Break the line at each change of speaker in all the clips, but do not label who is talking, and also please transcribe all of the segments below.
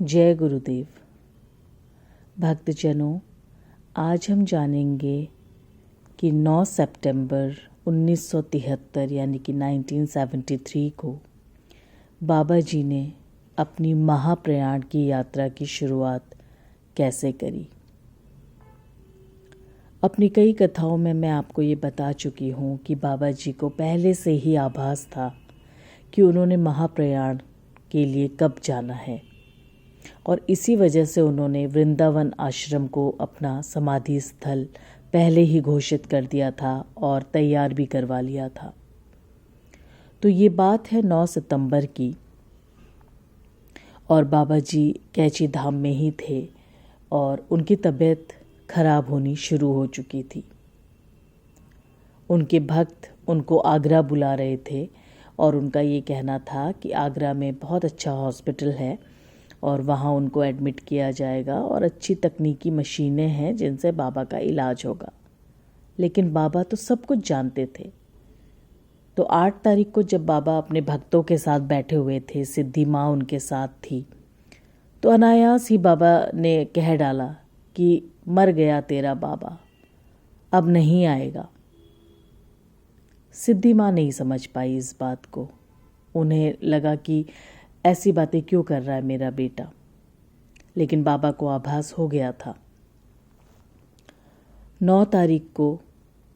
जय गुरुदेव। भक्तजनों, आज हम जानेंगे कि 9 सितंबर 1973 यानी कि 1973 को बाबा जी ने अपनी महाप्रयाण की यात्रा की शुरुआत कैसे करी। अपनी कई कथाओं में मैं आपको ये बता चुकी हूँ कि बाबा जी को पहले से ही आभास था कि उन्होंने महाप्रयाण के लिए कब जाना है, और इसी वजह से उन्होंने वृंदावन आश्रम को अपना समाधि स्थल पहले ही घोषित कर दिया था और तैयार भी करवा लिया था। तो ये बात है 9 सितंबर की, और बाबा जी कैची धाम में ही थे और उनकी तबीयत खराब होनी शुरू हो चुकी थी। उनके भक्त उनको आगरा बुला रहे थे और उनका ये कहना था कि आगरा में बहुत अच्छा हॉस्पिटल है और वहाँ उनको एडमिट किया जाएगा और अच्छी तकनीकी मशीनें हैं जिनसे बाबा का इलाज होगा। लेकिन बाबा तो सब कुछ जानते थे। तो 8 तारीख को जब बाबा अपने भक्तों के साथ बैठे हुए थे, सिद्धि माँ उनके साथ थी, तो अनायास ही बाबा ने कह डाला कि मर गया तेरा बाबा, अब नहीं आएगा। सिद्धि माँ नहीं समझ पाई इस बात को। उन्हें लगा कि ऐसी बातें क्यों कर रहा है मेरा बेटा, लेकिन बाबा को आभास हो गया था। 9 तारीख को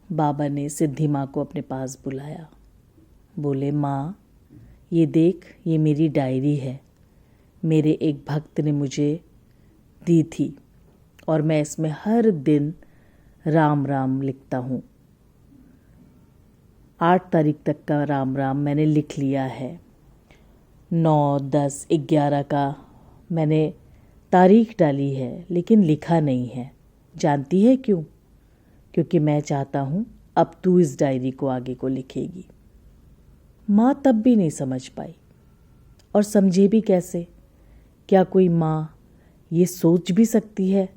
बाबा ने सिद्धि माँ को अपने पास बुलाया। बोले, माँ ये देख, ये मेरी डायरी है, मेरे एक भक्त ने मुझे दी थी और मैं इसमें हर दिन राम राम लिखता हूँ। 8 तारीख तक का राम राम मैंने लिख लिया है। 9, 10, 11 का मैंने तारीख डाली है, लेकिन लिखा नहीं है। जानती है क्यों? क्योंकि मैं चाहता हूँ अब तू इस डायरी को आगे को लिखेगी। माँ तब भी नहीं समझ पाई, और समझे भी कैसे? क्या कोई माँ ये सोच भी सकती है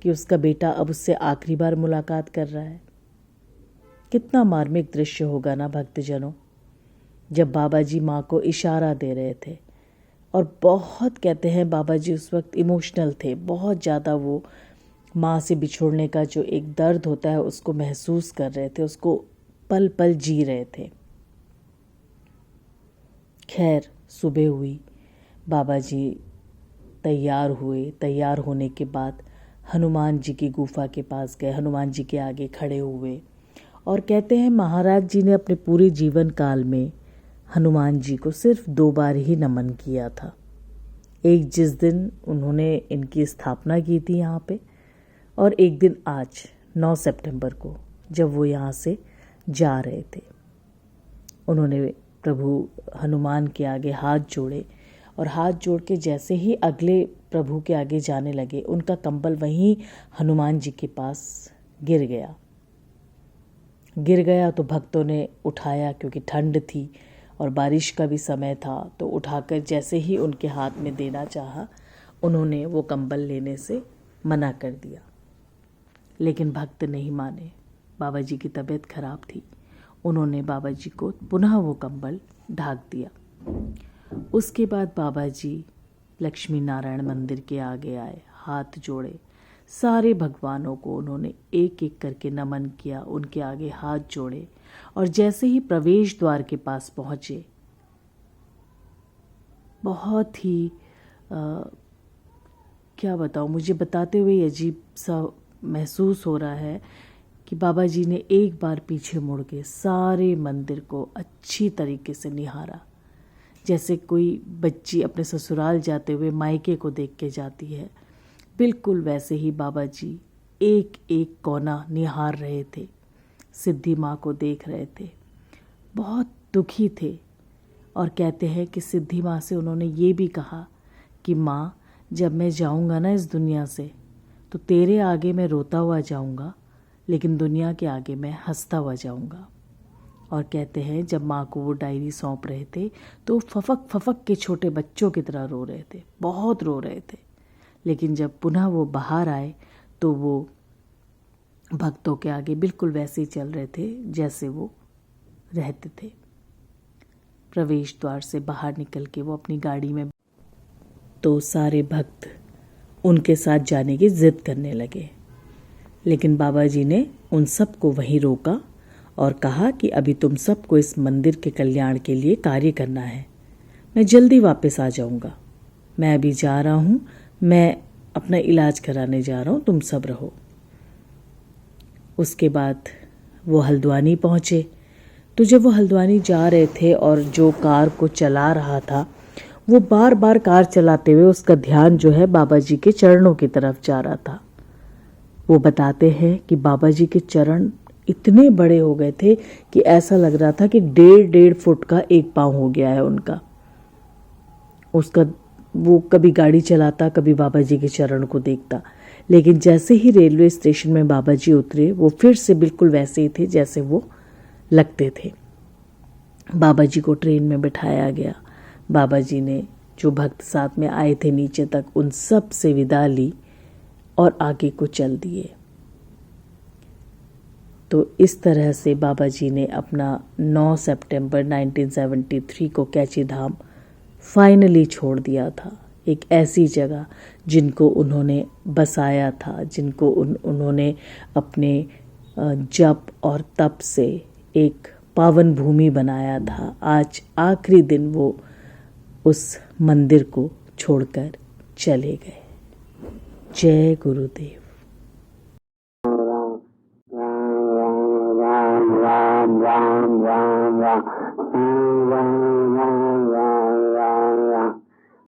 कि उसका बेटा अब उससे आखिरी बार मुलाकात कर रहा है? कितना मार्मिक दृश्य होगा ना भक्तजनों, जब बाबा जी माँ को इशारा दे रहे थे। और बहुत कहते हैं बाबा जी उस वक्त इमोशनल थे, बहुत ज़्यादा वो माँ से बिछोड़ने का जो एक दर्द होता है उसको महसूस कर रहे थे, उसको पल पल जी रहे थे। खैर, सुबह हुई, बाबा जी तैयार हुए। तैयार होने के बाद हनुमान जी की गुफा के पास गए, हनुमान जी के आगे खड़े हुए, और कहते हैं महाराज जी ने अपने पूरे जीवन काल में हनुमान जी को सिर्फ 2 बार ही नमन किया था। एक जिस दिन उन्होंने इनकी स्थापना की थी यहाँ पे, और एक दिन आज 9 सितंबर को जब वो यहाँ से जा रहे थे। उन्होंने प्रभु हनुमान के आगे हाथ जोड़े, और हाथ जोड़ के जैसे ही अगले प्रभु के आगे जाने लगे, उनका कंबल वहीं हनुमान जी के पास गिर गया। तो भक्तों ने उठाया, क्योंकि ठंड थी और बारिश का भी समय था, तो उठाकर जैसे ही उनके हाथ में देना चाहा, उन्होंने वो कंबल लेने से मना कर दिया। लेकिन भक्त नहीं माने। बाबा जी की तबीयत खराब थी। उन्होंने बाबा जी को पुनः वो कंबल ढाक दिया। उसके बाद बाबा जी लक्ष्मी नारायण मंदिर के आगे आए, हाथ जोड़े, सारे भगवानों को उन्होंने एक एक करके नमन किया, उनके आगे हाथ जोड़े, और जैसे ही प्रवेश द्वार के पास पहुँचे, बहुत ही क्या बताऊँ, मुझे बताते हुए अजीब सा महसूस हो रहा है कि बाबा जी ने एक बार पीछे मुड़ के सारे मंदिर को अच्छी तरीके से निहारा, जैसे कोई बच्ची अपने ससुराल जाते हुए मायके को देख के जाती है। बिल्कुल वैसे ही बाबा जी एक एक कोना निहार रहे थे, सिद्धि माँ को देख रहे थे, बहुत दुखी थे। और कहते हैं कि सिद्धि माँ से उन्होंने ये भी कहा कि माँ, जब मैं जाऊँगा ना इस दुनिया से, तो तेरे आगे मैं रोता हुआ जाऊँगा, लेकिन दुनिया के आगे मैं हंसता हुआ जाऊँगा। और कहते हैं जब माँ को वो डायरी सौंप रहे थे तो फफक फफक के छोटे बच्चों की तरह रो रहे थे, बहुत रो रहे थे। लेकिन जब पुनः वो बाहर आए तो वो भक्तों के आगे बिल्कुल वैसे ही चल रहे थे जैसे वो रहते थे। प्रवेश द्वार से बाहर निकल के वो अपनी गाड़ी में तो सारे भक्त उनके साथ जाने की जिद करने लगे, लेकिन बाबा जी ने उन सबको वहीं रोका और कहा कि अभी तुम सबको इस मंदिर के कल्याण के लिए कार्य करना है। मैं जल्दी वापस आ जाऊंगा, मैं अभी जा रहा हूँ, मैं अपना इलाज कराने जा रहा हूँ, तुम सब रहो। उसके बाद वो हल्द्वानी पहुँचे। तो जब वो हल्द्वानी जा रहे थे और जो कार को चला रहा था वो बार बार कार चलाते हुए उसका ध्यान जो है बाबा जी के चरणों की तरफ जा रहा था। वो बताते हैं कि बाबा जी के चरण इतने बड़े हो गए थे कि ऐसा लग रहा था कि 1.5 फुट का एक पाँव हो गया है उनका। उसका वो कभी गाड़ी चलाता, कभी बाबा जी के चरण को देखता, लेकिन जैसे ही रेलवे स्टेशन में बाबा जी उतरे वो फिर से बिल्कुल वैसे ही थे जैसे वो लगते थे। बाबा जी को ट्रेन में बिठाया गया। बाबा जी ने जो भक्त साथ में आए थे नीचे तक, उन सब से विदा ली और आगे को चल दिए। तो इस तरह से बाबा जी ने अपना 9 सितंबर 1973 को कैची धाम फाइनली छोड़ दिया था। एक ऐसी जगह जिनको उन्होंने बसाया था, जिनको उन्होंने अपने जप और तप से एक पावन भूमि बनाया था। आज आखिरी दिन वो उस मंदिर को छोड़कर चले गए। जय गुरुदेव।